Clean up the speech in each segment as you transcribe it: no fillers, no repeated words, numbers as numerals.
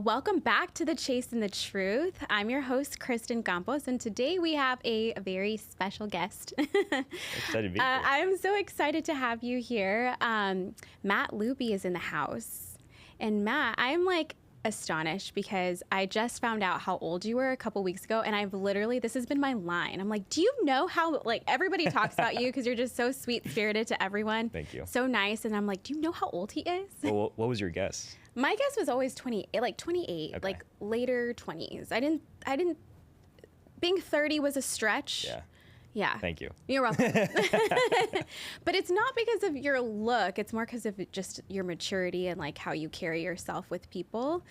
Welcome back to The Chase and the Truth. I'm your host, Kristen Campos, and today we have a very special guest. Excited to be here. I'm so excited to have you here. Matt Lupi is in the house. And Matt, I'm astonished because I just found out how old you were a couple weeks ago, and this has been my line. I'm like, do you know how, everybody talks about you because you're just so sweet-spirited to everyone. Thank you. So nice. And I'm like, do you know how old he is? Well, what was your guess? My guess was always 28, Okay. later 20s. I didn't, being 30 was a stretch. Yeah. Thank you. You're welcome. But it's not because of your look. It's more because of just your maturity and how you carry yourself with people.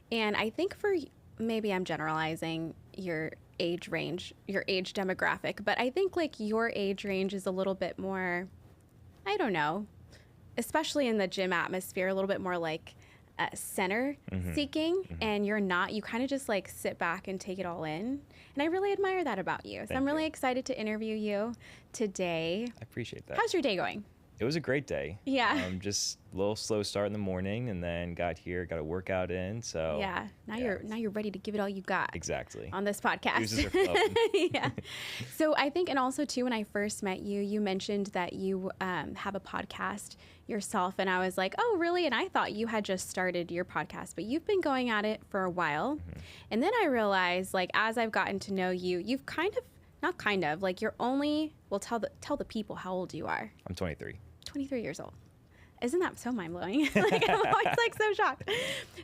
And I think maybe I'm generalizing your age range, your age demographic, but I think your age range is a little bit more, I don't know, especially in the gym atmosphere, a little bit more center seeking, and you're not. You kind of just sit back and take it all in, and I really admire that about you. So I'm really excited to interview you today. I appreciate that. How's your day going? It was a great day. Yeah. Just a little slow start in the morning, and then got a workout in. So now you're ready to give it all you got. Exactly. On this podcast. Juices are flowing. Yeah. So I think, and also too, when I first met you, you mentioned that you have a podcast yourself, and I was like, oh, really? And I thought you had just started your podcast, but you've been going at it for a while. Mm-hmm. And then I realized, as I've gotten to know you, you've you're only, tell the people how old you are. I'm 23. 23 years old. Isn't that so mind-blowing? I'm always so shocked.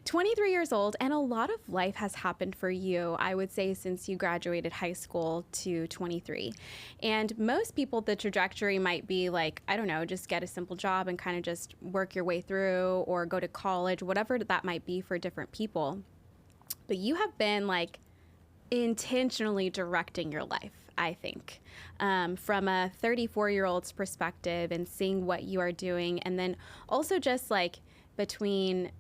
23 years old, and a lot of life has happened for you, I would say, since you graduated high school to 23. And most people, the trajectory might be I don't know, just get a simple job and kind of just work your way through, or go to college, whatever that might be for different people. But you have been intentionally directing your life, I think, from a 34-year-old's perspective, and seeing what you are doing. And then also just between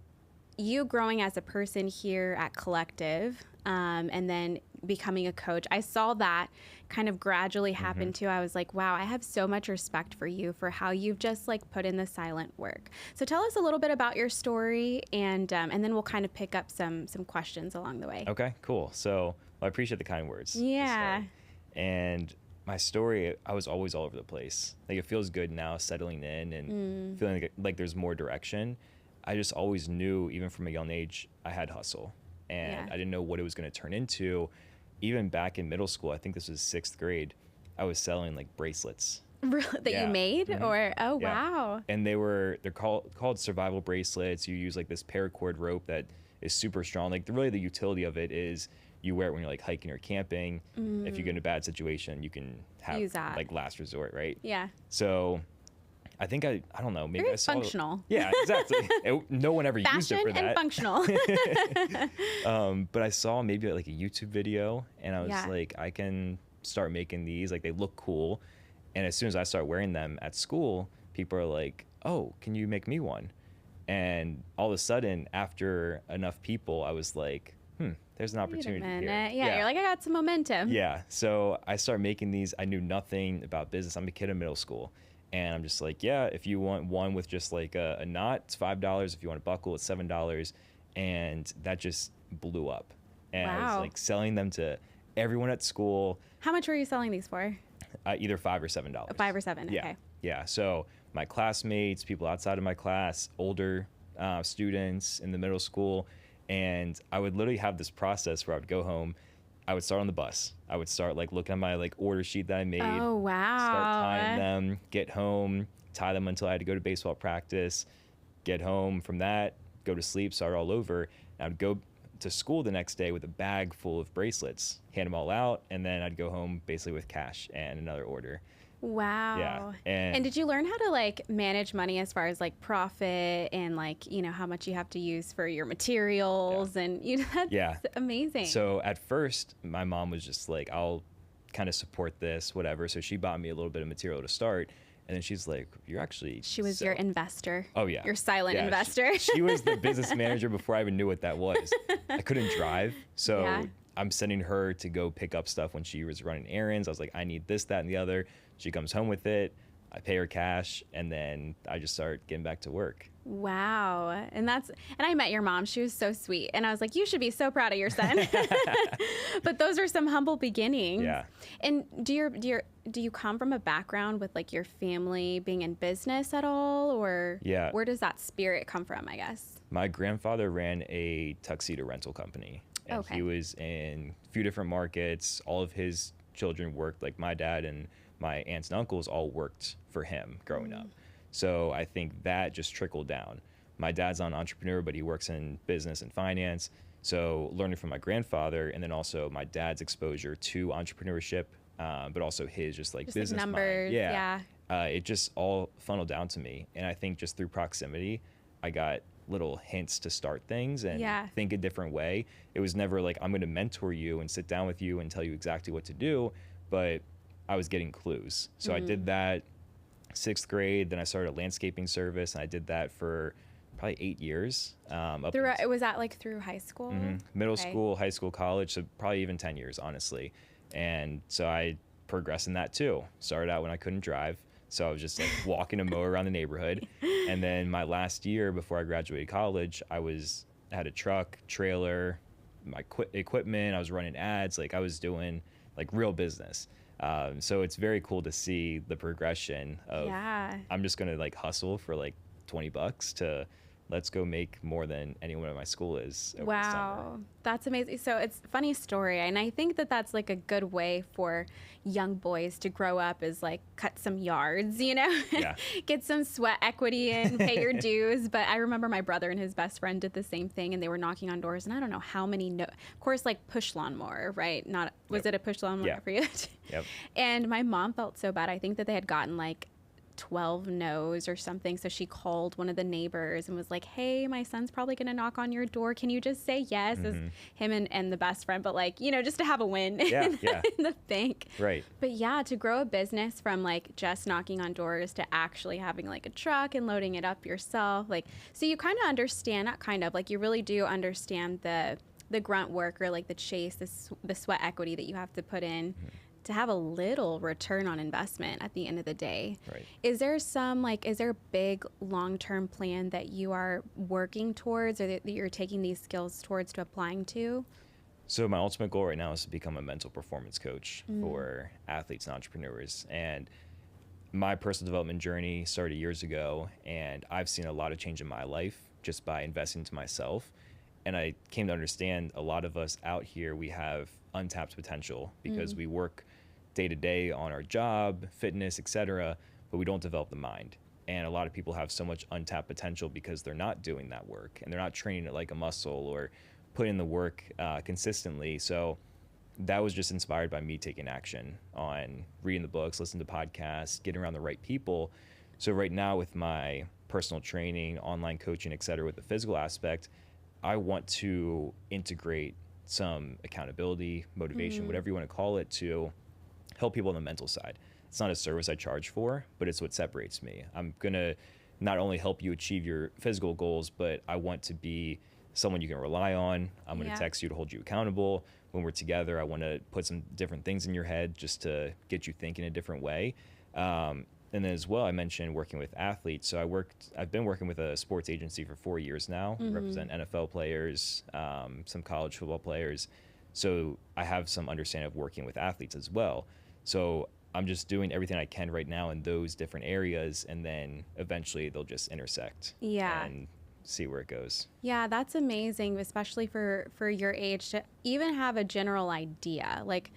you growing as a person here at Collective, and then becoming a coach, I saw that kind of gradually happen too. I was like, wow, I have so much respect for you for how you've just put in the silent work. So tell us a little bit about your story, and then we'll kind of pick up some questions along the way. Okay, cool. So I appreciate the kind words. Yeah. And my story, I was always all over the place. It feels good now, settling in and feeling like there's more direction. I just always knew, even from a young age, I had hustle. And I didn't know what it was going to turn into. Even back in middle school, I think this was 6th grade, I was selling bracelets. That you made? Or, oh, wow. And they're called survival bracelets. You use this paracord rope that is super strong. Really the utility of it is you wear it when you're hiking or camping. If you get in a bad situation, you can have use that. Last resort, right? Yeah. So I think I don't know, maybe very I saw functional. Yeah, exactly. No one ever used it for that. And functional. But I saw maybe a YouTube video, and I was I can start making these. They look cool. And as soon as I start wearing them at school, people are like, oh, can you make me one? And all of a sudden, after enough people, I was like, there's an opportunity here. Yeah, you're I got some momentum. Yeah. So I started making these. I knew nothing about business. I'm a kid in middle school. And I'm just if you want one with just a knot, it's $5. If you want a buckle, it's $7. And that just blew up. And wow. I was selling them to everyone at school. How much were you selling these for? Either $5 or $7. $5 or $7, yeah. Okay. Yeah, so my classmates, people outside of my class, older students in the middle school. And I would literally have this process where I would go home. I would start on the bus. I would start looking at my order sheet that I made. Oh, wow. Start tying them, get home, tie them until I had to go to baseball practice, get home from that, go to sleep, start all over. And I would go to school the next day with a bag full of bracelets, hand them all out, and then I'd go home basically with cash and another order. Wow. Yeah. And did you learn how to manage money as far as profit and how much you have to use for your materials and that's amazing. So at first my mom was just I'll kind of support this, whatever. So she bought me a little bit of material to start. And then she's like, you're actually... She was your investor. Oh, yeah. Your silent investor. She was the business manager before I even knew what that was. I couldn't drive. So I'm sending her to go pick up stuff when she was running errands. I was like, I need this, that, and the other. She comes home with it. I pay her cash. And then I just start getting back to work. Wow. And I met your mom. She was so sweet. And I was like, you should be so proud of your son. But those are some humble beginnings. Yeah. And do you come from a background with like your family being in business at all, or Yeah. where does that spirit come from, I guess? My grandfather ran a tuxedo rental company, and Okay. he was in a few different markets. All of his children worked, like my dad and my aunts and uncles all worked for him growing up. So I think that just trickled down. My dad's not an entrepreneur, but he works in business and finance. So learning from my grandfather, and then also my dad's exposure to entrepreneurship, but also his just like business like numbers. mind. Yeah. It just all funneled down to me. And I think just through proximity, I got little hints to start things and think a different way. It was never like, I'm going to mentor you and sit down with you and tell you exactly what to do, but I was getting clues. So I did that 6th grade. Then I started a landscaping service, and I did that for probably 8 years. Was that like through high school? Middle school, high school, college, so probably even 10 years, honestly. And so I progressed in that too. Started out when I couldn't drive, so I was just like walking a mower around the neighborhood. And then my last year before I graduated college, I had a truck, trailer, my equipment. I was running ads. Like I was doing like real business. So it's very cool to see the progression of I'm just going to like hustle for like $20 to let's go make more than anyone at my school is over the summer. That's amazing. So it's a funny story. And I think that that's like a good way for young boys to grow up, is like cut some yards, you know, get some sweat equity in, pay your dues. But I remember my brother and his best friend did the same thing, and they were knocking on doors, and I don't know how many, of course, like push lawnmower, right? Was it a push lawnmower for you? Yep. And my mom felt so bad. I think that they had gotten like 12 no's or something. So she called one of the neighbors and was like, hey, my son's probably going to knock on your door. Can you just say yes? As him and the best friend, but like, you know, just to have a win in the bank. Right. But yeah, to grow a business from like just knocking on doors to actually having like a truck and loading it up yourself. Like, so you kind of understand, not kind of, like you really do understand the grunt work, or like the chase, the sweat equity that you have to put in to have a little return on investment at the end of the day. Right. Is there a big long-term plan that you are working towards, or that you're taking these skills towards to applying to? So my ultimate goal right now is to become a mental performance coach for athletes and entrepreneurs. And my personal development journey started years ago, and I've seen a lot of change in my life just by investing into myself. And I came to understand a lot of us out here, we have untapped potential because we work day to day on our job, fitness, etc., but we don't develop the mind. And a lot of people have so much untapped potential because they're not doing that work, and they're not training it like a muscle or putting in the work consistently. So that was just inspired by me taking action on reading the books, listening to podcasts, getting around the right people. So right now with my personal training, online coaching, etc., with the physical aspect, I want to integrate some accountability, motivation, whatever you want to call it, to help people on the mental side. It's not a service I charge for, but it's what separates me. I'm going to not only help you achieve your physical goals, but I want to be someone you can rely on. I'm going to text you to hold you accountable. When we're together, I want to put some different things in your head just to get you thinking a different way. And then as well, I mentioned working with athletes. So I've been working with a sports agency for 4 years now, represent NFL players, some college football players. So I have some understanding of working with athletes as well. So I'm just doing everything I can right now in those different areas, and then eventually they'll just intersect. And see where it goes. Yeah, that's amazing, especially for your age, to even have a general idea. Like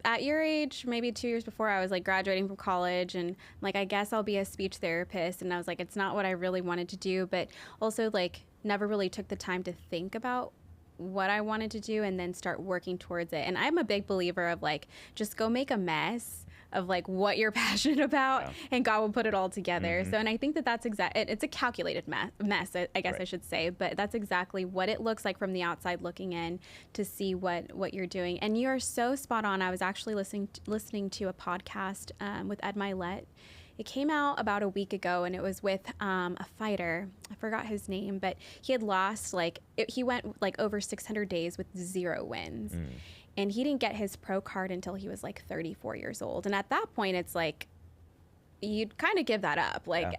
at your age, maybe 2 years before, I was like graduating from college, and like, I guess I'll be a speech therapist. And I was like, it's not what I really wanted to do, but also like never really took the time to think about what I wanted to do and then start working towards it. And I'm a big believer of like, just go make a mess of like what you're passionate about, and God will put it all together. So, and I think that that's it's a calculated mess, I guess I should say, but that's exactly what it looks like from the outside looking in, to see what you're doing. And you are so spot on. I was actually listening to a podcast with Ed Milet. It came out about a week ago, and it was with a fighter. I forgot his name, but he had lost he went like over 600 days with 0 wins. And he didn't get his pro card until he was like 34 years old. And at that point, it's like, you'd kind of give that up. Like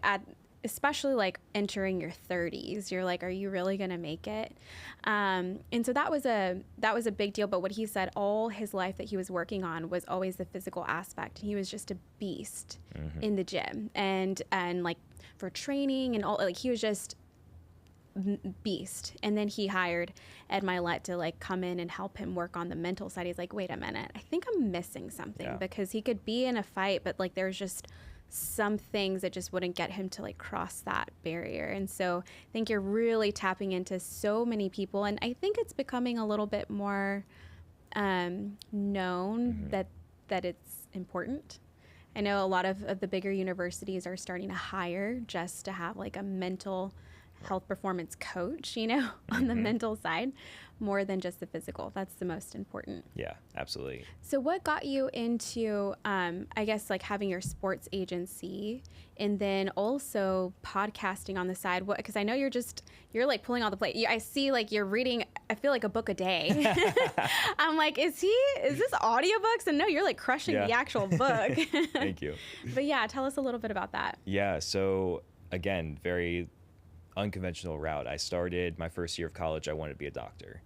especially like entering your 30s, you're like, are you really going to make it? And so that was a big deal. But what he said, all his life that he was working on was always the physical aspect. He was just a beast in the gym and like for training and all, like he was just beast. And then he hired Ed Milet to like come in and help him work on the mental side. He's like, wait a minute, I think I'm missing something, because he could be in a fight, but like there's just some things that just wouldn't get him to like cross that barrier. And so I think you're really tapping into so many people, and I think it's becoming a little bit more known that it's important. I know a lot of the bigger universities are starting to hire just to have like a mental health performance coach, you know, on the mental side, more than just the physical. That's the most important. Yeah, absolutely. So what got you into, I guess, like having your sports agency and then also podcasting on the side? Because I know you're like pulling all the plate. I see like you're reading, I feel like a book a day. I'm like, is this audiobooks? And no, you're like crushing the actual book. Thank you. But yeah, tell us a little bit about that. Yeah. So again, very unconventional route. I started my first year of college. I wanted to be a doctor.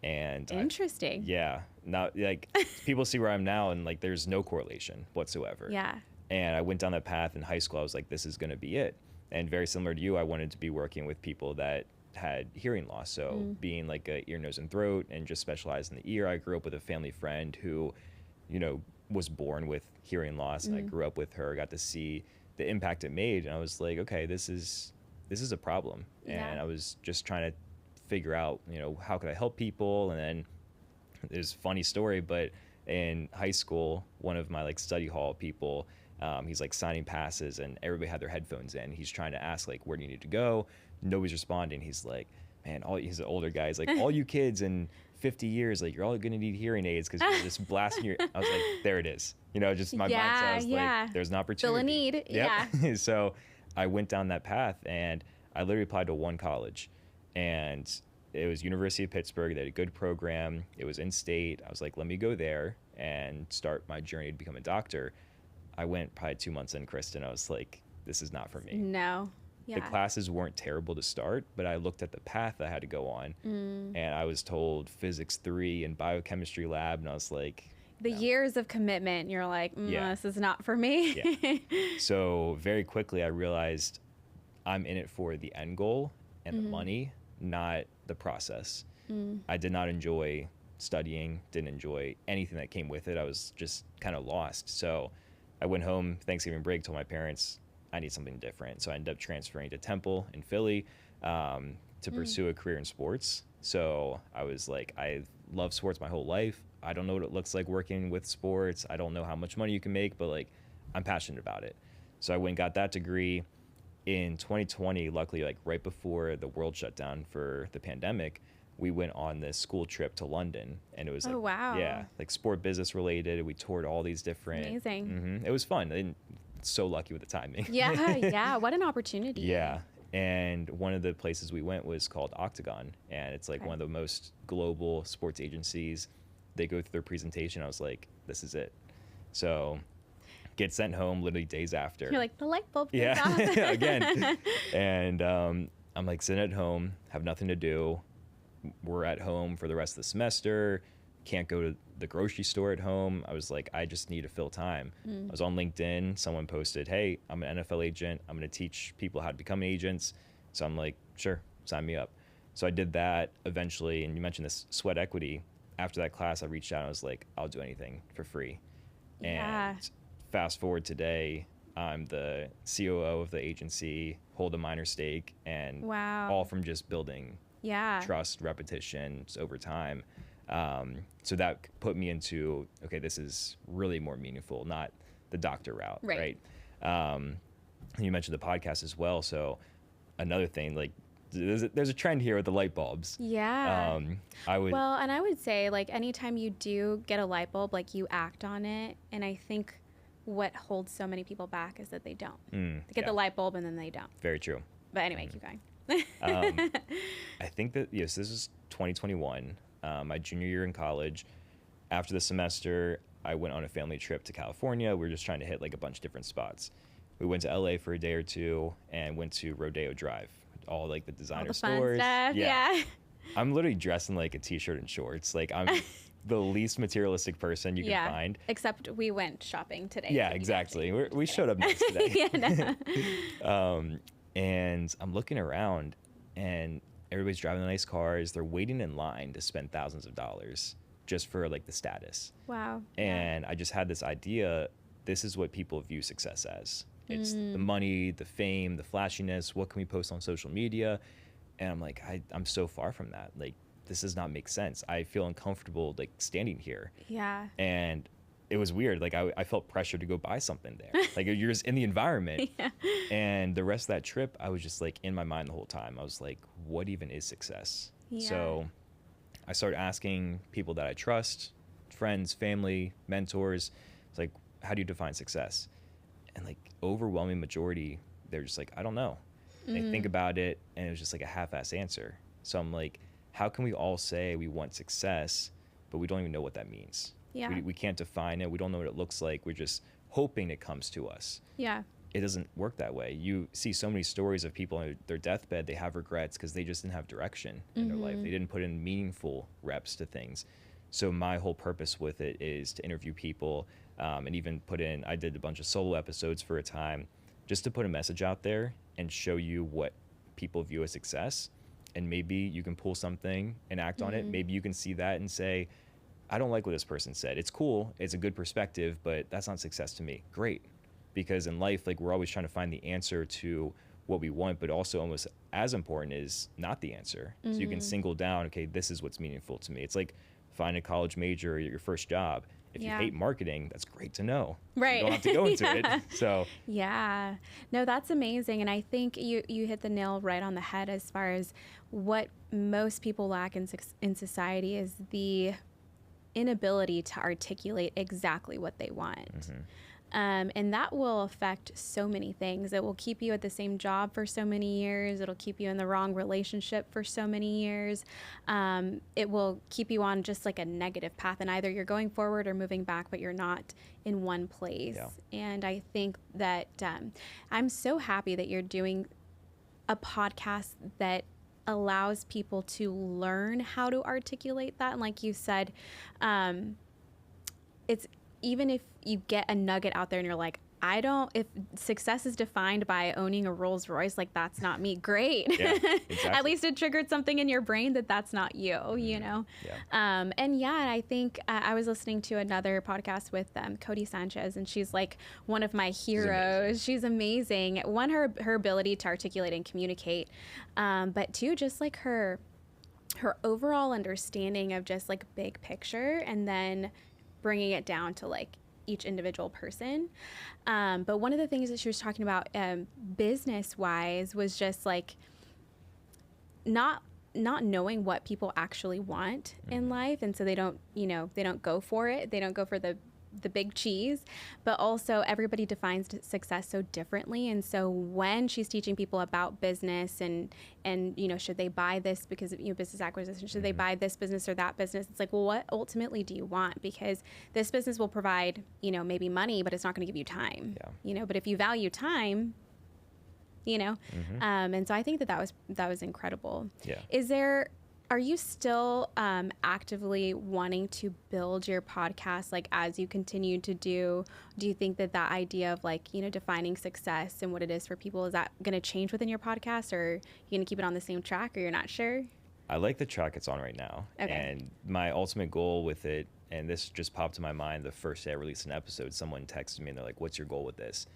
And interesting. Not like people see where I'm now and like there's no correlation whatsoever. Yeah. And I went down that path in high school. I was like, this is going to be it. And very similar to you, I wanted to be working with people that had hearing loss. So being like a ear, nose, and throat and just specialized in the ear. I grew up with a family friend who, you know, was born with hearing loss. And I grew up with her, got to see the impact it made. And I was like, okay, this is a problem. And I was just trying to figure out, you know, how could I help people? And then there's a funny story, but in high school, one of my like study hall people, he's like signing passes and everybody had their headphones in. He's trying to ask like, where do you need to go? Nobody's responding. He's like, man, he's an older guy. He's like, all you kids in 50 years, like you're all going to need hearing aids because you're just blasting your, I was like, there it is. You know, just my mindset was like, there's an opportunity. Fill a need. Yep. Yeah. So I went down that path and I literally applied to one college, and it was University of Pittsburgh. They had a good program. It was in state. I was like, let me go there and start my journey to become a doctor. I went probably 2 months in, Kristen. I was like, this is not for me. No. Yeah. The classes weren't terrible to start, but I looked at the path I had to go on, and I was told physics 3 and biochemistry lab, and I was like, the years of commitment, you're like, this is not for me. So very quickly I realized I'm in it for the end goal and the money, not the process. I did not enjoy studying, didn't enjoy anything that came with it. I was just kind of lost. So I went home Thanksgiving break, told my parents I need something different. So I ended up transferring to Temple in Philly to pursue a career in sports. So I was like, I love sports my whole life. I don't know what it looks like working with sports. I don't know how much money you can make, but like I'm passionate about it. So I went and got that degree. In 2020, luckily, like right before the world shut down for the pandemic, we went on this school trip to London, and it was like, like sport business related. We toured all these different. Amazing. It was fun. And so lucky with the timing. Yeah. What an opportunity. Yeah. And one of the places we went was called Octagon, and it's like one of the most global sports agencies. They go through their presentation. I was like, this is it. So get sent home literally days after. You're like, the light bulb goes off. Again. And I'm like sitting at home, have nothing to do. We're at home for the rest of the semester. Can't go to the grocery store at home. I was like, I just need to fill time. I was on LinkedIn. Someone posted, hey, I'm an NFL agent. I'm going to teach people how to become agents. So I'm like, sure, sign me up. So I did that eventually. And you mentioned this sweat equity. After that class, I reached out and I was like, I'll do anything for free. And fast forward today, I'm the COO of the agency, hold a minor stake, and all from just building trust, repetition over time. So that put me into, okay, this is really more meaningful, not the doctor route, right? You mentioned the podcast as well. So another thing, like there's a trend here with the light bulbs. And I would say like anytime you do get a light bulb, like you act on it. And I think what holds so many people back is that they don't. They get the light bulb and then they don't. Very true. But anyway, keep going. I think that, yes, this is 2021, my junior year in college. After the semester, I went on a family trip to California. We were just trying to hit like a bunch of different spots. We went to LA for a day or two and went to Rodeo Drive, all like the designer All the stores. fun stuff. Yeah. I'm literally dressed in like a t-shirt and shorts. Like I'm the least materialistic person you can find. Except we went shopping today. Yeah, exactly. We showed up nice today. And I'm looking around and everybody's driving the nice cars. They're waiting in line to spend thousands of dollars just for like the status. Wow. And I just had this idea. This is what people view success as. It's the money, the fame, the flashiness. What can we post on social media? And I'm like, I'm so far from that. Like, this does not make sense. I feel uncomfortable like standing here. Yeah. And it was weird. Like I felt pressure to go buy something there. Like you're just in the environment. Yeah. And the rest of that trip, I was just like in my mind the whole time. I was like, what even is success? Yeah. So I started asking people that I trust, friends, family, mentors. It's like, how do you define success? And like overwhelming majority, they're just like, I don't know. And they think about it and it was just like a half-ass answer. So I'm like, how can we all say we want success, but we don't even know what that means? Yeah. We can't define it. We don't know what it looks like. We're just hoping it comes to us. Yeah. It doesn't work that way. You see so many stories of people on their deathbed, they have regrets because they just didn't have direction in their life. They didn't put in meaningful reps to things. So my whole purpose with it is to interview people and even I did a bunch of solo episodes for a time just to put a message out there and show you what people view as success. And maybe you can pull something and act on it. Maybe you can see that and say, I don't like what this person said. It's cool. It's a good perspective, but that's not success to me. Great. Because in life, like we're always trying to find the answer to what we want, but also almost as important is not the answer. So you can single down, okay, this is what's meaningful to me. It's like find a college major or your first job. If you hate marketing, that's great to know. Right. You don't have to go into it. So yeah, no, that's amazing. And I think you hit the nail right on the head as far as what most people lack in society is the inability to articulate exactly what they want. And that will affect so many things. It will keep you at the same job for so many years. It'll keep you in the wrong relationship for so many years. It will keep you on just like a negative path. And either you're going forward or moving back, but you're not in one place. Yeah. And I think that I'm so happy that you're doing a podcast that allows people to learn how to articulate that. And like you said, it's even if you get a nugget out there and you're like, if success is defined by owning a Rolls Royce, like that's not me. Great. Yeah, exactly. At least it triggered something in your brain that's not you, you know? Yeah. And I think I was listening to another podcast with Cody Sanchez, and she's like one of my heroes. She's amazing. One, her ability to articulate and communicate, but two, just like her overall understanding of just like big picture and then bringing it down to like each individual person. But one of the things that she was talking about business wise was just like not knowing what people actually want in life. And so they don't go for it. They don't go for the big cheese, but also everybody defines success so differently. And so when she's teaching people about business and should they buy this because of business acquisition, should they buy this business or that business? It's like, well, what ultimately do you want? Because this business will provide, maybe money, but it's not going to give you time, but if you value time, and so I think that was incredible. Yeah. Are you still actively wanting to build your podcast, like as you continue to do you think that idea of like, defining success and what it is for people, is that going to change within your podcast, or are you going to keep it on the same track, or you're not sure? I like the track it's on right now. Okay. And my ultimate goal with it, and this just popped in my mind the first day I released an episode, someone texted me and they're like, what's your goal with this?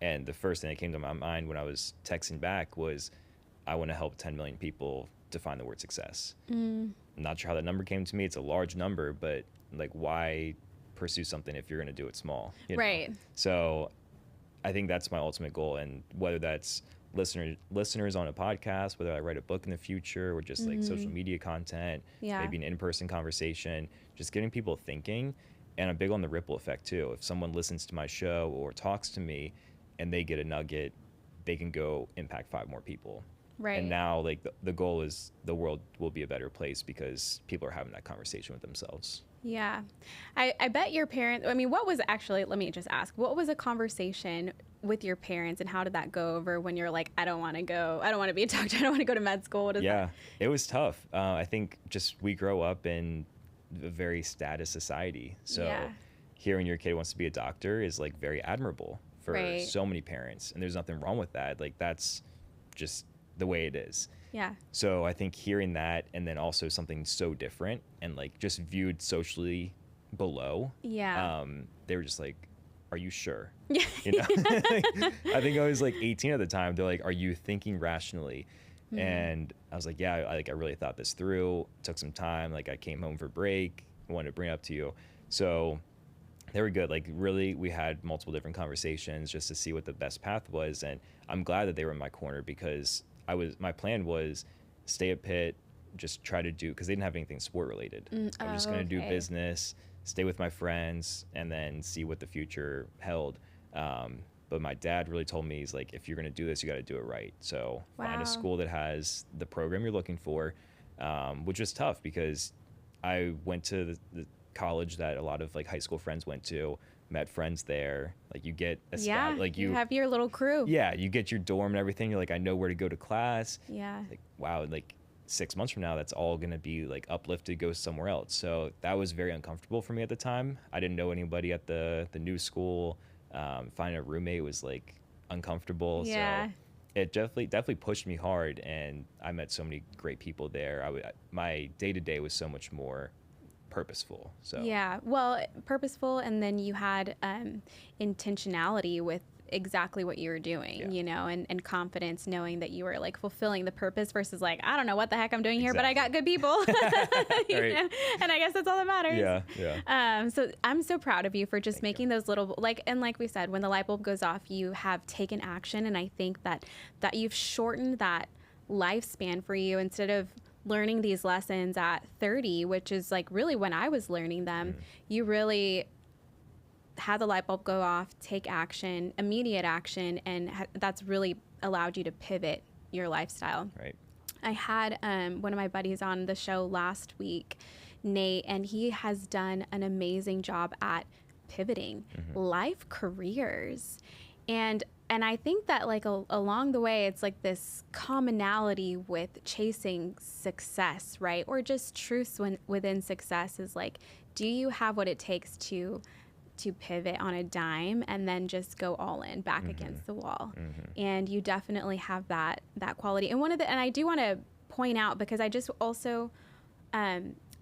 And the first thing that came to my mind when I was texting back was, I want to help 10 million people define the word success. I'm not sure how that number came to me. It's a large number, but like, why pursue something if you're going to do it small? Right. So I think that's my ultimate goal. And whether that's listeners on a podcast, whether I write a book in the future, or just like social media content, maybe an in-person conversation, just getting people thinking. And I'm big on the ripple effect too. If someone listens to my show or talks to me and they get a nugget, they can go impact 5 more people. Right. And now like the goal is the world will be a better place because people are having that conversation with themselves. Yeah. I bet your parents, what was actually, let me just ask, what was a conversation with your parents, and how did that go over when you're like, I don't want to be a doctor, I don't want to go to med school? What is that? It was tough. I think just we grow up in a very status society. So hearing your kid wants to be a doctor is like very admirable for so many parents. And there's nothing wrong with that. Like that's just the way it is. Yeah. So I think hearing that, and then also something so different and like just viewed socially below. Yeah. They were just like, are you sure? Yeah. You know? I think I was like 18 at the time. They're like, are you thinking rationally? Mm-hmm. And I was like, yeah, I really thought this through. Took some time. Like I came home for break. I wanted to bring it up to you. So they were good. Like really, we had multiple different conversations just to see what the best path was. And I'm glad that they were in my corner, because my plan was stay at Pitt, just try to do, because they didn't have anything sport related. I was just going to do business, stay with my friends, and then see what the future held. But my dad really told me, he's like, if you're going to do this, you got to do it right. So find a school that has the program you're looking for, which was tough because I went to the college that a lot of like high school friends went to, met friends there. Like you get a like you have your little crew. Yeah, you get your dorm and everything. You're like, I know where to go to class. Yeah. Like, wow, like 6 months from now, that's all going to be like uplifted, go somewhere else. So that was very uncomfortable for me at the time. I didn't know anybody at the new school. Finding a roommate was like uncomfortable. Yeah. So it definitely pushed me hard, and I met so many great people there. My day-to-day was so much more purposeful. So yeah, well, purposeful, and then you had intentionality with exactly what you were doing, you know, and confidence, knowing that you were like fulfilling the purpose versus like, I don't know what the heck I'm doing here, but I got good people. You know? And I guess that's all that matters. Yeah. So I'm so proud of you for just making those little, like we said, when the light bulb goes off, you have taken action. And I think that you've shortened that lifespan for you. Instead of learning these lessons at 30, which is like really when I was learning them, you really had the light bulb go off, take action, immediate action, and that's really allowed you to pivot your lifestyle. Right. I had one of my buddies on the show last week, Nate, and he has done an amazing job at pivoting life careers. And I think that like along the way, it's like this commonality with chasing success, right? Or just truths within success is like, do you have what it takes to pivot on a dime and then just go all in back against the wall? And you definitely have that quality. And and I do want to point out, because I just also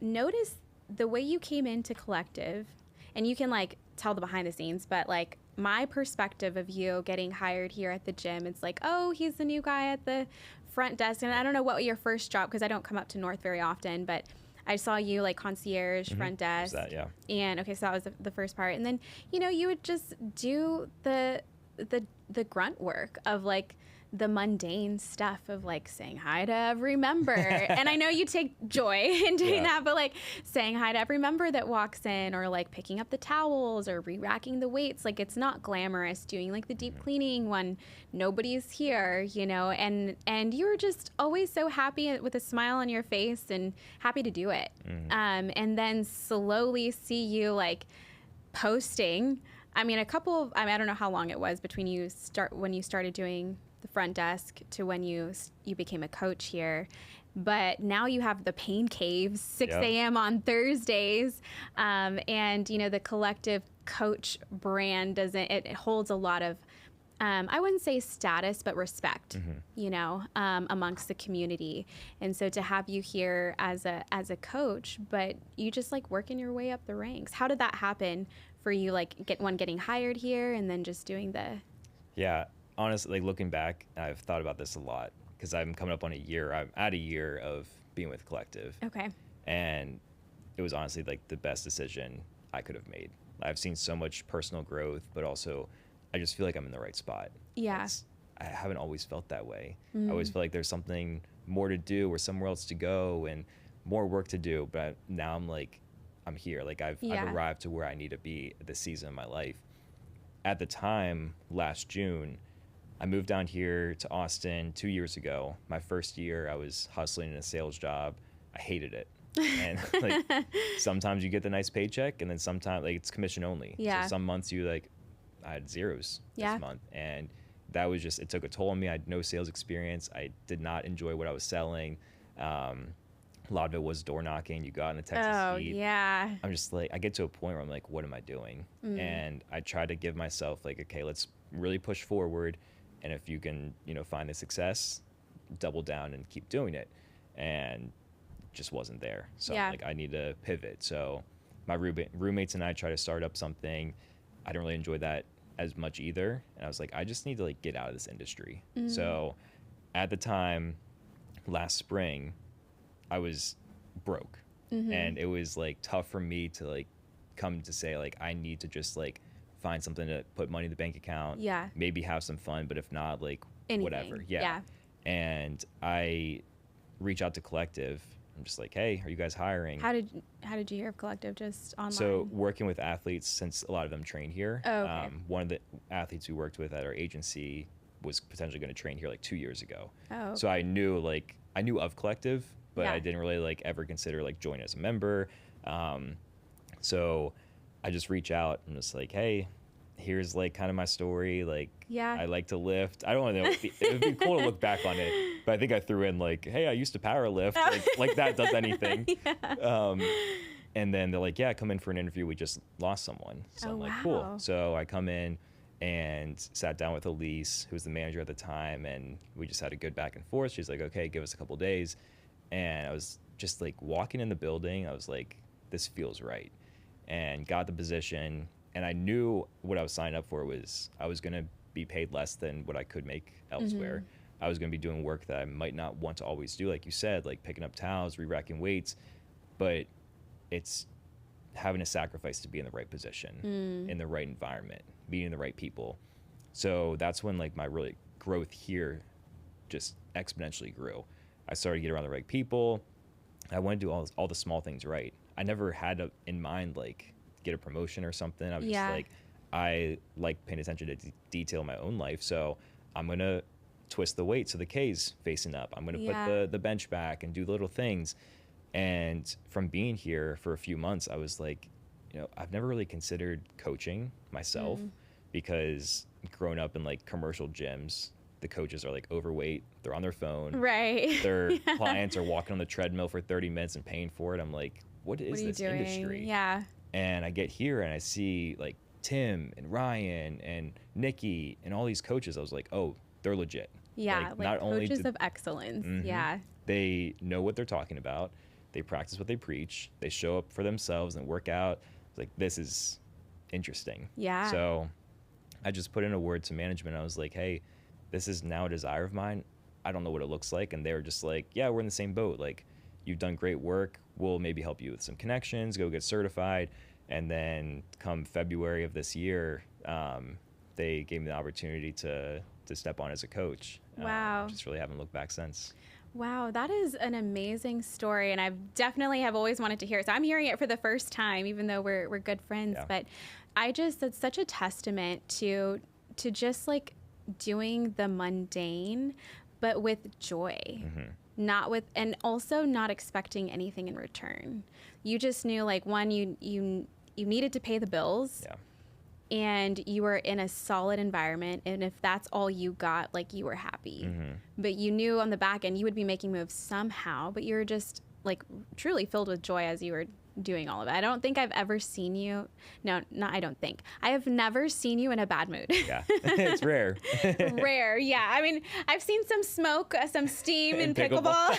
noticed the way you came into Collective, and you can like tell the behind the scenes, but like my perspective of you getting hired here at the gym, it's like, oh, he's the new guy at the front desk. And I don't know what your first job, because I don't come up to North very often, but I saw you like concierge, front desk. That, yeah. And okay, so that was the first part. And then, you know, you would just do the grunt work of like the mundane stuff of like saying hi to every member. And I know you take joy in doing that, but like saying hi to every member that walks in, or like picking up the towels or re-racking the weights. Like it's not glamorous doing like the deep cleaning when nobody's here, you know, and you were just always so happy with a smile on your face and happy to do it. And then slowly see you like posting. I mean, I don't know how long it was between when you started doing the front desk to when you became a coach here. But now you have the pain caves, 6 a.m. on Thursdays. And, you know, the Collective Coach brand it holds a lot of, I wouldn't say status, but respect, you know, amongst the community. And so to have you here as a coach, but you just like working your way up the ranks. How did that happen for you? Like getting hired here and then just doing Yeah. Honestly, like looking back, I've thought about this a lot, because I'm coming up on a year. I'm at a year of being with Collective. Okay. And it was honestly like the best decision I could have made. I've seen so much personal growth, but also I just feel like I'm in the right spot. Yeah. I haven't always felt that way. I always feel like there's something more to do or somewhere else to go and more work to do. But now I'm like, I'm here. Like I've arrived to where I need to be at this season of my life. At the time, last June, I moved down here to Austin 2 years ago. My first year, I was hustling in a sales job. I hated it. And like sometimes you get the nice paycheck, and then sometimes like it's commission only. Yeah. So some months you like, I had zeros Yeah. this month. And that was just, it took a toll on me. I had no sales experience. I did not enjoy what I was selling. A lot of it was door knocking. You go out in the Texas heat. Yeah. I'm just like, I get to a point where I'm like, what am I doing? And I try to give myself like, okay, let's really push forward. And if you can, you know, find the success, double down and keep doing it. And just wasn't there. So Yeah. like, I need to pivot. So my roommates and I try to start up something. I didn't really enjoy that as much either. And I was like, I just need to like get out of this industry. So at the time, last spring, I was broke. And it was like tough for me to like come to say like, I need to just like find something to put money in the bank account. Yeah. Maybe have some fun, but if not, like Anything. whatever. Yeah. And I reach out to Collective. I'm just like, hey, are you guys hiring? How did you hear of Collective? Just online? So working with athletes, since a lot of them train here, Oh, okay. one of the athletes we worked with at our agency was potentially going to train here like 2 years ago. Oh. So I knew of Collective, but Yeah. I didn't really like ever consider like joining as a member. So I just reach out and just like, hey, here's like kind of my story. Like, Yeah. I like to lift. I don't know. It would be cool to look back on it, but I think I threw in like, hey, I used to power lift. Like that does anything. Yeah. And then they're like, yeah, come in for an interview. We just lost someone. So I'm like, cool. Wow. So I come in and sat down with Elise, who was the manager at the time, and we just had a good back and forth. She's like, okay, give us a couple days. And I was just like walking in the building. I was like, this feels right. And got the position. And I knew what I was signed up for was I was going to be paid less than what I could make elsewhere. I was going to be doing work that I might not want to always do, like you said, like picking up towels, re-racking weights. But it's having a sacrifice to be in the right position, in the right environment, meeting the right people. So that's when like my really growth here just exponentially grew. I started to get around the right people. I wanted to do all the small things right. I never had in mind like get a promotion or something. I was just like, I like paying attention to detail in my own life. So I'm going to twist the weight so the K's facing up. I'm going to put the bench back and do little things. And from being here for a few months, I was like, you know, I've never really considered coaching myself because growing up in like commercial gyms, the coaches are like overweight. They're on their phone. Right. Their clients are walking on the treadmill for 30 minutes and paying for it. I'm like, what is this industry? Yeah. And I get here and I see like Tim and Ryan and Nikki and all these coaches. I was like, oh, they're legit. Yeah. Like not only coaches of excellence. Yeah. They know what they're talking about. They practice what they preach. They show up for themselves and work out. It's like, this is interesting. Yeah. So I just put in a word to management. I was like, hey, this is now a desire of mine. I don't know what it looks like. And they were just like, yeah, we're in the same boat. Like, you've done great work. We'll maybe help you with some connections, go get certified. And then come February of this year, they gave me the opportunity to step on as a coach. Wow. Just really haven't looked back since. Wow, that is an amazing story, and I've definitely have always wanted to hear it. So I'm hearing it for the first time, even though we're good friends. Yeah. But it's such a testament to just like doing the mundane, but with joy, not with, and also not expecting anything in return. You just knew like one, you needed to pay the bills. Yeah. And you were in a solid environment, and if that's all you got, like, you were happy. But you knew on the back end you would be making moves somehow, but you were just like truly filled with joy as you were doing all of it. I don't think I've ever seen you. No, not I don't think. I have never seen you in a bad mood. Yeah, it's rare. Rare, yeah. I mean, I've seen some smoke, some steam in pickleball.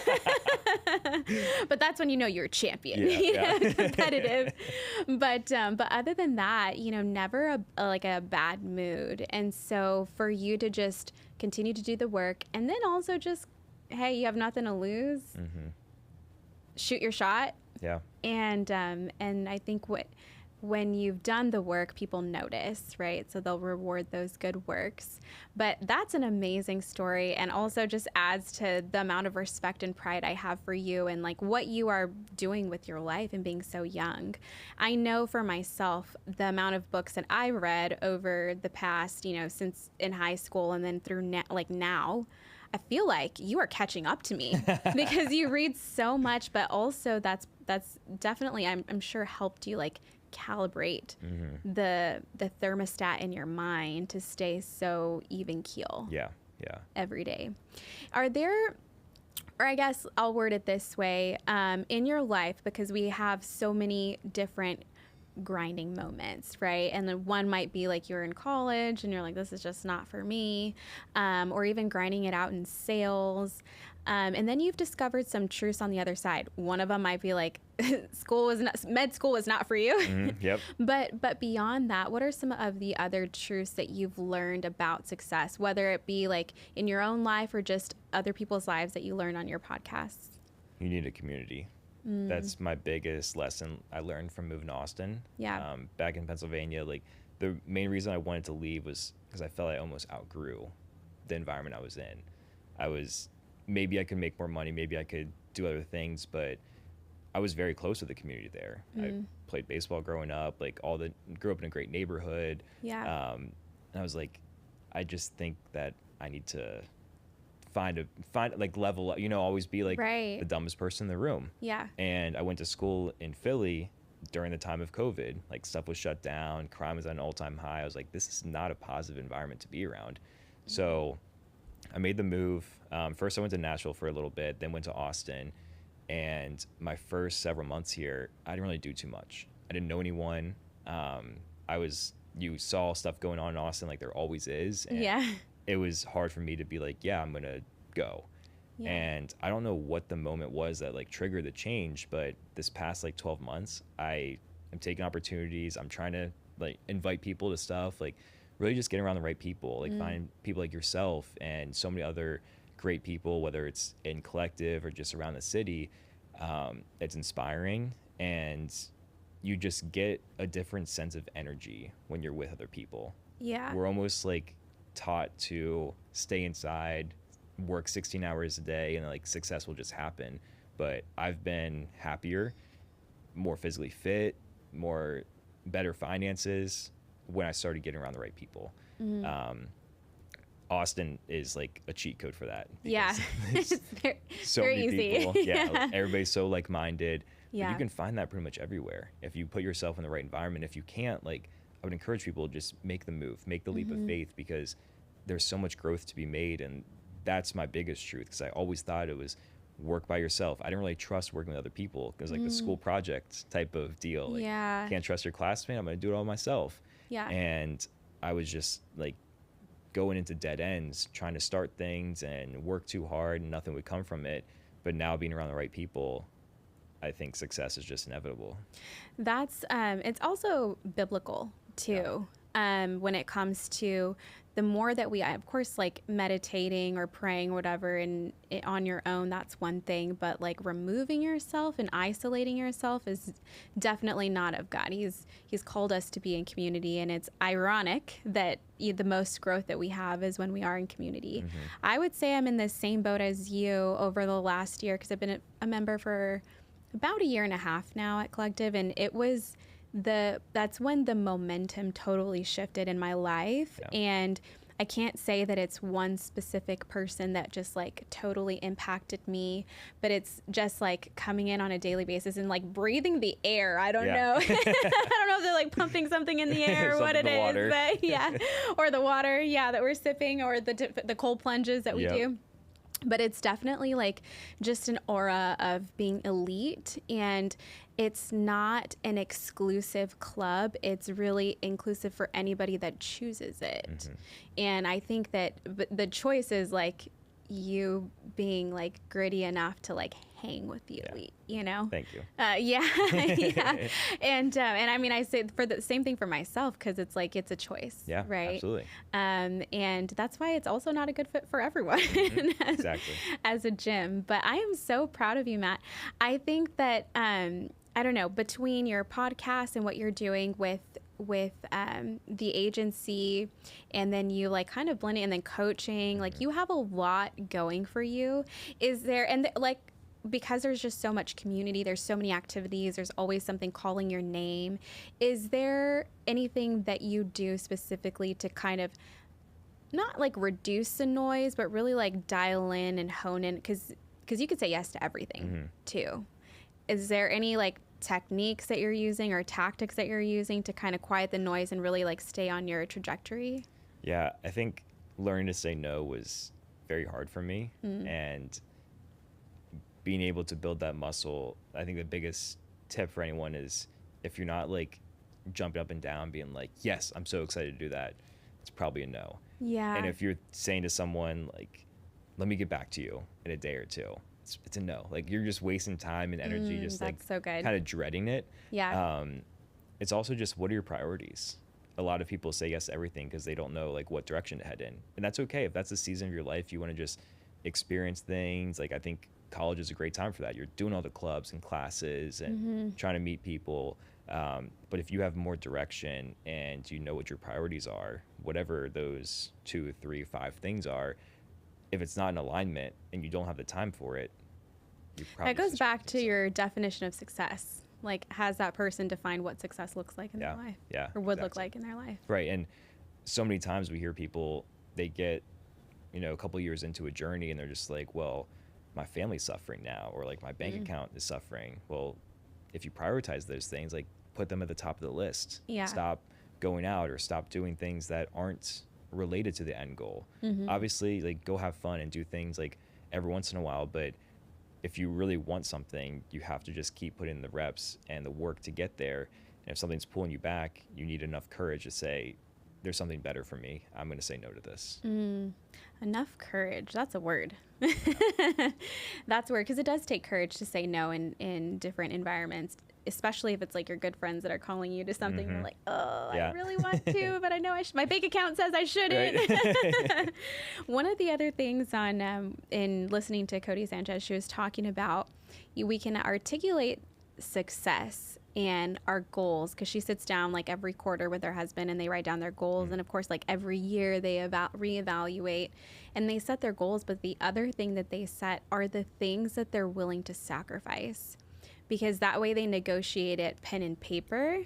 But that's when you know you're a champion, competitive. But other than that, you know, never a bad mood. And so for you to just continue to do the work, and then also just, hey, you have nothing to lose. Shoot your shot. Yeah. And I think when you've done the work, people notice, right? So they'll reward those good works. But that's an amazing story, and also just adds to the amount of respect and pride I have for you and like what you are doing with your life and being so young. I know for myself the amount of books that I read over the past, you know, since in high school and then through now. I feel like you are catching up to me because you read so much, but also that's definitely, I'm sure, helped you like calibrate the thermostat in your mind to stay so even keel. Yeah. Every day. Are there, or I guess I'll word it this way, in your life, because we have so many different grinding moments, right? And then one might be like you're in college and you're like, this is just not for me, or even grinding it out in sales. And then you've discovered some truths on the other side. One of them might be like med school was not for you. Yep. But beyond that, what are some of the other truths that you've learned about success, whether it be like in your own life or just other people's lives that you learn on your podcasts? You need a community. That's my biggest lesson I learned from moving to Austin. Yeah. Back in Pennsylvania, like the main reason I wanted to leave was because I felt I almost outgrew the environment I was in. Maybe I could make more money, maybe I could do other things, but I was very close to the community there. I played baseball growing up, grew up in a great neighborhood. Yeah. And I was like, I just think that I need to find level up, always be like Right. the dumbest person in the room. Yeah. And I went to school in Philly during the time of COVID. Like, stuff was shut down, crime was at an all-time high. I was like, this is not a positive environment to be around. So I made the move. First I went to Nashville for a little bit, then went to Austin. And my first several months here, I didn't really do too much. I didn't know anyone. You saw stuff going on in Austin like there always is. And Yeah. it was hard for me to be like, yeah, I'm going to go. Yeah. And I don't know what the moment was that like triggered the change, but this past like 12 months, I am taking opportunities. I'm trying to like invite people to stuff, like really just getting around the right people, like find people like yourself and so many other great people, whether it's in collective or just around the city. It's inspiring, and you just get a different sense of energy when you're with other people. Yeah. We're almost like taught to stay inside, work 16 hours a day, and like success will just happen. But I've been happier, more physically fit, better finances when I started getting around the right people. Austin is like a cheat code for that. Yeah. It's So very many easy. people. Yeah. Like, everybody's so like-minded. Yeah. But you can find that pretty much everywhere if you put yourself in the right environment. If you can't, like, I would encourage people to just make the move, make the leap of faith, because there's so much growth to be made. And that's my biggest truth, because I always thought it was work by yourself. I didn't really trust working with other people, because like the school project type of deal. Like, Yeah. can't trust your classmate, I'm going to do it all myself. Yeah. And I was just like going into dead ends, trying to start things and work too hard, and nothing would come from it. But now being around the right people, I think success is just inevitable. That's it's also biblical too. When it comes to the more that we, of course, like meditating or praying or whatever, and on your own, that's one thing. But like removing yourself and isolating yourself is definitely not of God. He's called us to be in community, and it's ironic that the most growth that we have is when we are in community. I would say I'm in the same boat as you over the last year, because I've been a member for about a year and a half now at Collective, and it was that's when the momentum totally shifted in my life. Yeah. And I can't say that it's one specific person that just like totally impacted me, but it's just like coming in on a daily basis and like breathing the air. I don't know. I don't know if they're like pumping something in the air or what it is, water. but yeah, or the water, yeah, that we're sipping, or the cold plunges that we do. But it's definitely like just an aura of being elite, and it's not an exclusive club. It's really inclusive for anybody that chooses it. And I think that the choice is like you being like gritty enough to like hang with the elite, you know? Thank you. Yeah. And I mean, I say for the same thing for myself, because it's like, it's a choice. Yeah, right. Absolutely. And that's why it's also not a good fit for everyone Exactly. as a gym. But I am so proud of you, Matt. I think that, I don't know, between your podcast and what you're doing with the agency, and then you like kind of blending, and then coaching, like you have a lot going for you. Is there, and like, because there's just so much community, there's so many activities, there's always something calling your name. Is there anything that you do specifically to kind of not like reduce the noise, but really like dial in and hone in? Because you could say yes to everything too. Is there any like techniques that you're using or tactics that you're using to kind of quiet the noise and really like stay on your trajectory? Yeah, I think learning to say no was very hard for me. And being able to build that muscle, I think the biggest tip for anyone is if you're not like jumping up and down, being like, yes, I'm so excited to do that, it's probably a no. Yeah. And if you're saying to someone like, let me get back to you in a day or two, it's a no. Like you're just wasting time and energy, just like so good. kind of dreading it. Yeah. It's also just, what are your priorities? A lot of people say yes to everything because they don't know like what direction to head in. And that's okay. If that's the season of your life, you want to just experience things. Like I think college is a great time for that. You're doing all the clubs and classes and trying to meet people. But if you have more direction and you know what your priorities are, whatever those 2, 3, 5 things are, if it's not in alignment and you don't have the time for it, you probably that goes back to your definition of success. Like, has that person defined what success looks like in their life? Yeah. Or would look like in their life? Right. And so many times we hear people, they get, a couple years into a journey and they're just like, well, my family's suffering now, or like my bank account is suffering. Well, if you prioritize those things, like put them at the top of the list. Yeah. Stop going out or stop doing things that aren't related to the end goal. Obviously, like go have fun and do things like every once in a while, but if you really want something, you have to just keep putting in the reps and the work to get there. And if something's pulling you back, you need enough courage to say, there's something better for me. I'm going to say no to this. Enough courage. That's a word. That's a word, because it does take courage to say no in different environments, especially if it's like your good friends that are calling you to something. You're like, oh, I really want to, but I know my bank account says I shouldn't. Right. One of the other things in listening to Cody Sanchez, she was talking about we can articulate success and our goals, because she sits down like every quarter with her husband and they write down their goals. And of course, like every year they reevaluate and they set their goals. But the other thing that they set are the things that they're willing to sacrifice, because that way they negotiate it pen and paper.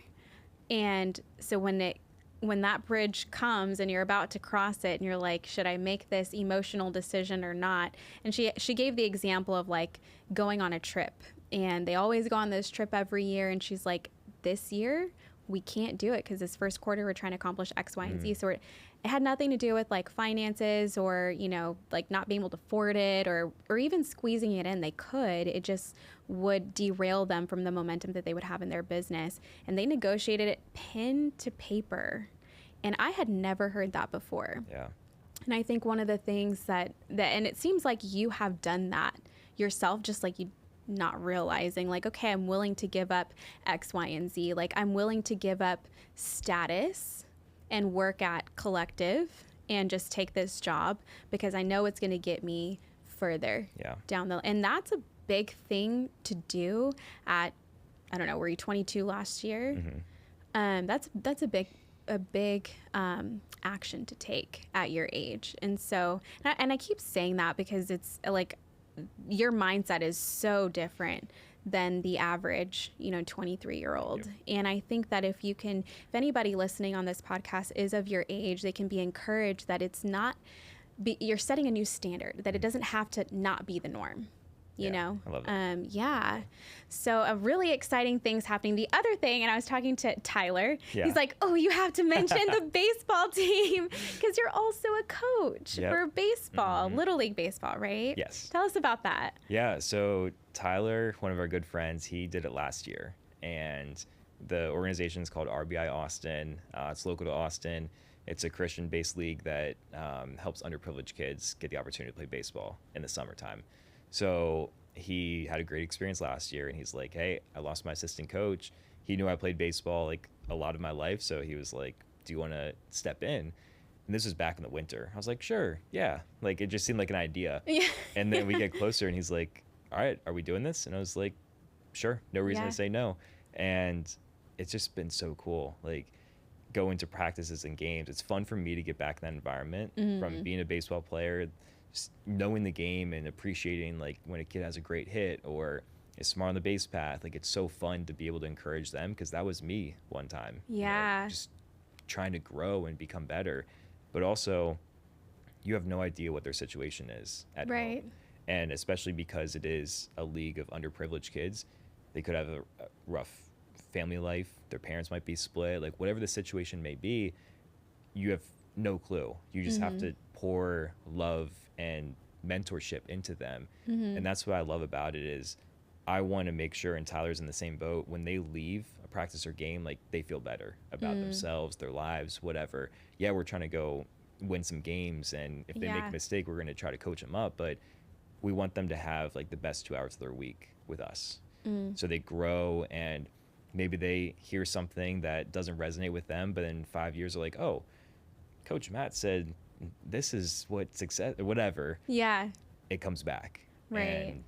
And so when that bridge comes and you're about to cross it and you're like, should I make this emotional decision or not? And she gave the example of like going on a trip, and they always go on this trip every year. And she's like, this year we can't do it because this first quarter we're trying to accomplish X, Y, and Z. So it had nothing to do with like finances or, like not being able to afford it or even squeezing it in. They could. It just would derail them from the momentum that they would have in their business. And they negotiated it pen to paper. And I had never heard that before. Yeah. And I think one of the things that and it seems like you have done that yourself, just like you not realizing like, okay, I'm willing to give up X, Y, and Z. Like I'm willing to give up status and work at Collective and just take this job because I know it's going to get me further down and that's a big thing to do at, I don't know, were you 22 last year? That's a big action to take at your age. And so, and I keep saying that because it's like, your mindset is so different than the average, 23-year-old. And I think that if anybody listening on this podcast is of your age, they can be encouraged that it's not, you're setting a new standard, that it doesn't have to not be the norm. I love that. So really exciting things happening. The other thing, and I was talking to Tyler, he's like, oh, you have to mention the baseball team because you're also a coach for baseball, Little League baseball, right? Yes. Tell us about that. Yeah. So Tyler, one of our good friends, he did it last year. And the organization is called RBI Austin. It's local to Austin. It's a Christian-based league that helps underprivileged kids get the opportunity to play baseball in the summertime. So he had a great experience last year, and he's like, hey, I lost my assistant coach. He knew I played baseball like a lot of my life, so he was like, do you want to step in? And this was back in the winter. I was like, sure, yeah. Like, it just seemed like an idea. Yeah. And then we get closer, and he's like, all right, are we doing this? And I was like, sure, no reason to say no. And it's just been so cool, like going to practices and games. It's fun for me to get back in that environment from being a baseball player, just knowing the game and appreciating like when a kid has a great hit or is smart on the base path. Like it's so fun to be able to encourage them, because that was me one time. Just trying to grow and become better, but also you have no idea what their situation is at home. And especially because it is a league of underprivileged kids, They could have a rough family life. Their parents might be split. Like whatever the situation may be, you have no clue. You just have to pour love and mentorship into them. And that's what I love about it is I want to make sure, and Tyler's in the same boat, when they leave a practice or game, like they feel better about themselves, their lives, whatever. Yeah, we're trying to go win some games, and if they make a mistake, we're going to try to coach them up, but we want them to have like the best 2 hours of their week with us. So they grow, and maybe they hear something that doesn't resonate with them, but in 5 years they're like, oh, Coach Matt said this is what success or whatever. Yeah. It comes back. Right. And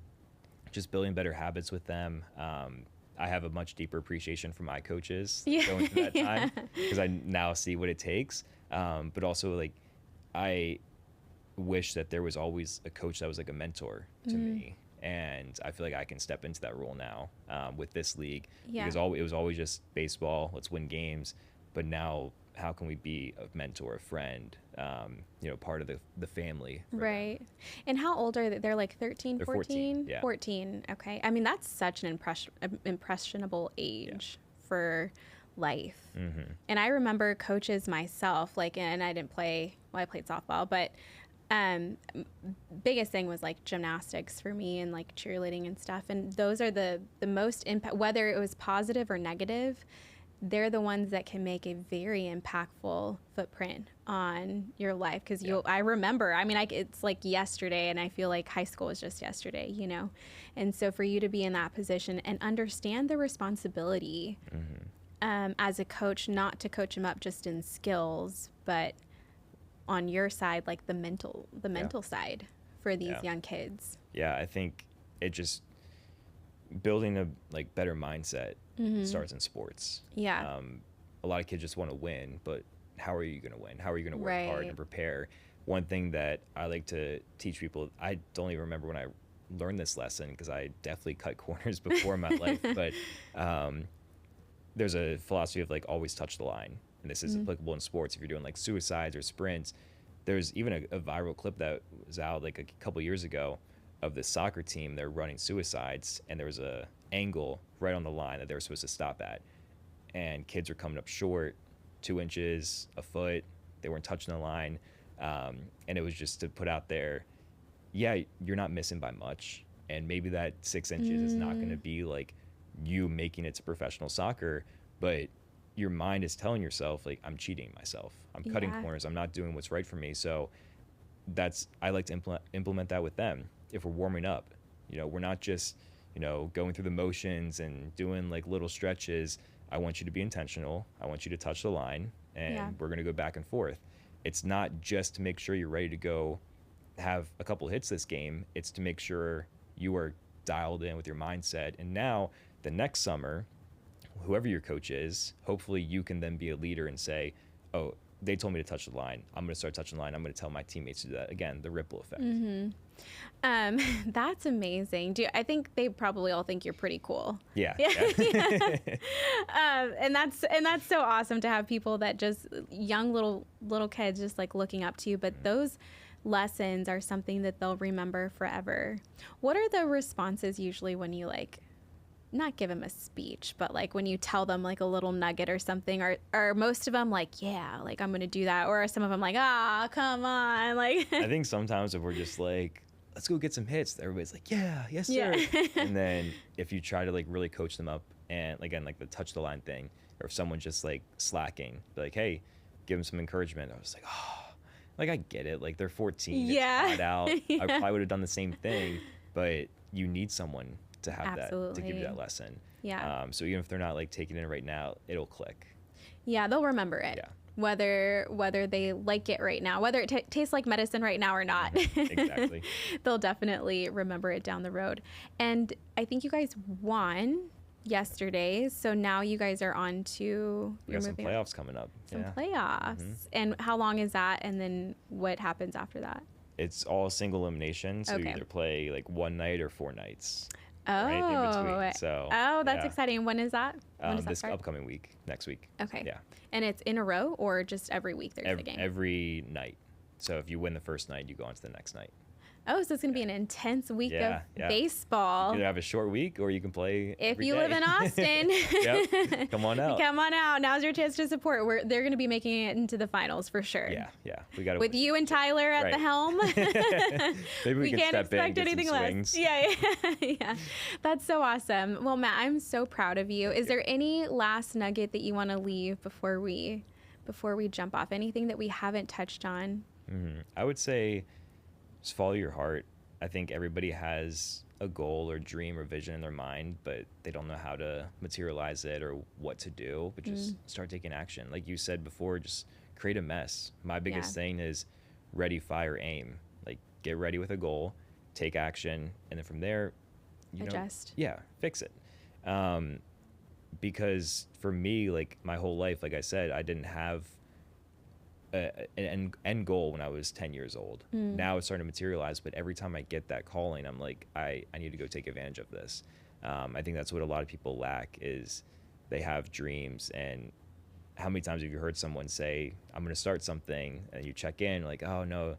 just building better habits with them. I have a much deeper appreciation for my coaches going through that time because I now see what it takes. But also, like, I wish that there was always a coach that was like a mentor to me. And I feel like I can step into that role now with this league because it was always just baseball. Let's win games. But now, how can we be a mentor, a friend, part of the family? Right. Them. And how old are they? They're like 13, They're 14? 14. 14. Okay. I mean, that's such an impressionable age for life. And I remember coaches myself, like, and I didn't play, well, I played softball, but biggest thing was like gymnastics for me and like cheerleading and stuff. And those are the most impact, whether it was positive or negative, they're the ones that can make a very impactful footprint on your life. Cause I remember, I mean, it's like yesterday, and I feel like high school was just yesterday, you know? And so for you to be in that position and understand the responsibility as a coach, not to coach them up just in skills, but on your side, like the mental side for these young kids. Yeah, I think it just building a like better mindset starts in sports. Yeah. A lot of kids just want to win, but how are you going to win? How are you going to work hard and prepare? One thing that I like to teach people, I don't even remember when I learned this lesson because I definitely cut corners before in my life, but there's a philosophy of like always touch the line. And this is applicable in sports. If you're doing like suicides or sprints, there's even a viral clip that was out like a couple years ago of the soccer team. They're running suicides, and there was a angle right on the line that they were supposed to stop at. And kids were coming up short, 2 inches, a foot. They weren't touching the line. And it was just to put out there, yeah, you're not missing by much. And maybe that 6 inches is not going to be like you making it to professional soccer, but your mind is telling yourself, like, I'm cheating myself. I'm cutting corners. I'm not doing what's right for me. So I like to implement that with them. If we're warming up, we're not just, going through the motions and doing like little stretches. I want you to be intentional. I want you to touch the line, and we're going to go back and forth. It's not just to make sure you're ready to go have a couple hits this game. It's to make sure you are dialed in with your mindset. And now the next summer, whoever your coach is, hopefully you can then be a leader and say, oh, they told me to touch the line. I'm going to start touching the line. I'm going to tell my teammates to do that. Again, the ripple effect. That's amazing. I think they probably all think you're pretty cool. Yeah. And that's so awesome to have people that just young little kids just like looking up to you. But those lessons are something that they'll remember forever. What are the responses usually when you like, not give them a speech, but like when you tell them like a little nugget or something, are most of them like, yeah, like I'm going to do that? Or are some of them like, come on? Like, I think sometimes if we're just like, let's go get some hits, everybody's like, yeah, yes, sir. And then if you try to like really coach them up, and again, like the touch the line thing, or if someone's just like slacking, be like, hey, give them some encouragement. I was like, like I get it. Like they're 14, it's hot out. I probably would have done the same thing, but you need someone to have that, to give you that lesson. Yeah. So even if they're not like taking it right now, it'll click. Yeah, they'll remember it. Yeah. Whether they like it right now, whether it tastes like medicine right now or not. Exactly. They'll definitely remember it down the road. And I think you guys won yesterday, so now you guys are on to... We got some playoffs coming up. Some playoffs. And how long is that? And then what happens after that? It's all single elimination, so you either play like one night or 4 nights. Oh, or anything between. So, that's exciting. When is that? This upcoming week, next week. Okay. Yeah. And it's in a row, or just every week there's a game? Every night. So if you win the first night, you go on to the next night. Oh, so it's going to be an intense week Yeah, of yeah. baseball. You can have a short week, or you can play If every you day. live in Austin, Yep. Come on out. come on out. Now's your chance to support. They're going to be making it into the finals for sure. Yeah, yeah. We got With you and Tyler at Right. the helm. Maybe we can can't step in expect and get anything some less. swings. Yeah, yeah. That's so awesome. Well, Matt, I'm so proud of you. Is there any last nugget that you want to leave before we jump off? Anything that we haven't touched on? I would say just follow your heart. I think everybody has a goal or dream or vision in their mind, but they don't know how to materialize it or what to do, but just start taking action. Like you said before, just create a mess. My biggest thing is ready, fire, aim. Like get ready with a goal, take action, and then from there, Adjust. Fix it. Because for me, like my whole life, like I said, I didn't have an end goal when I was 10 years old. Now it's starting to materialize, but every time I get that calling, I'm like, I need to go take advantage of this. I think that's what a lot of people lack is they have dreams. And how many times have you heard someone say, I'm going to start something, and you check in like, oh no,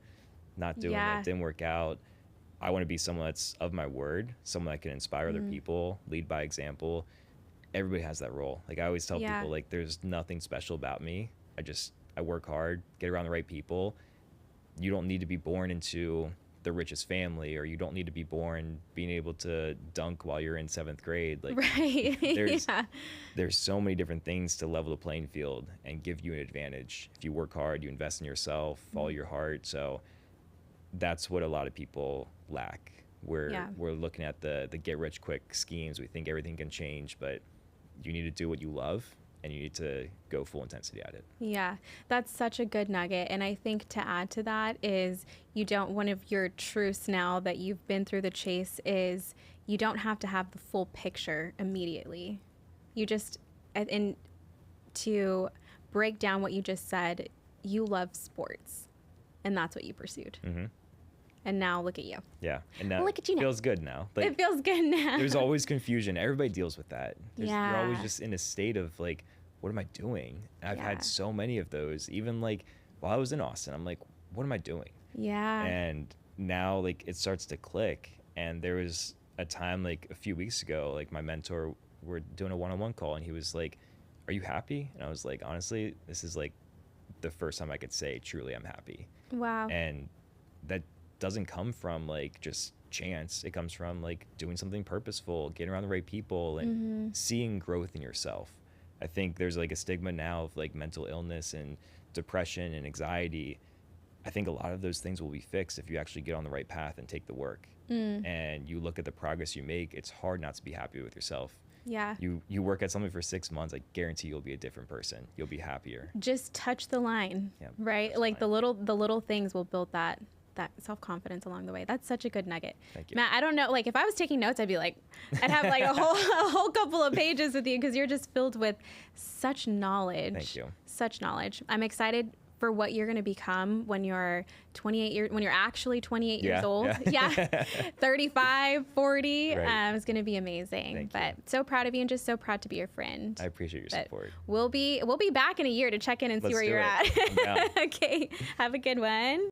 not doing it, didn't work out. I want to be someone that's of my word, someone that can inspire other people, lead by example. Everybody has that role. Like I always tell people, like there's nothing special about me. I work hard, get around the right people. You don't need to be born into the richest family, or you don't need to be born being able to dunk while you're in 7th grade. Like there's so many different things to level the playing field and give you an advantage. If you work hard, you invest in yourself, follow your heart. So that's what a lot of people lack. We're looking at the get rich quick schemes. We think everything can change, but you need to do what you love, and you need to go full intensity at it. Yeah, that's such a good nugget. And I think to add to that is one of your truths now that you've been through the chase is you don't have to have the full picture immediately. You just, and to break down what you just said, you love sports, and that's what you pursued. And now look at you. Yeah. And now look at you now. It feels good now. Like, it feels good now. There's always confusion. Everybody deals with that. You're Yeah. always just in a state of like, what am I doing? And I've had so many of those. Even like while I was in Austin, I'm like, what am I doing? Yeah. And now like it starts to click. And there was a time like a few weeks ago, like my mentor, we're doing a one-on-one call, and he was like, are you happy? And I was like, honestly, this is like the first time I could say truly I'm happy. Wow. And that doesn't come from like just chance. It comes from like doing something purposeful, getting around the right people, and seeing growth in yourself. I think there's like a stigma now of like mental illness and depression and anxiety. I think a lot of those things will be fixed if you actually get on the right path and take the work. And you look at the progress you make. It's hard not to be happy with yourself. Yeah. You work at something for 6 months, I guarantee you'll be a different person. You'll be happier. Just touch the line, right? Touch Like the the little things will build that self-confidence along the way. That's such a good nugget. Thank you. Matt, I don't know, like if I was taking notes, I'd have like a whole couple of pages with you, because you're just filled with such knowledge. Thank you. Such knowledge. I'm excited for what you're going to become when you're when you're actually 28 years old. 35, 40. Right. It's going to be amazing. Thank But you. so proud of you, and just so proud to be your friend. I appreciate your But support. we'll be back in a year to check in and see Let's where do you're it. at. I'm down. Okay. Have a good one.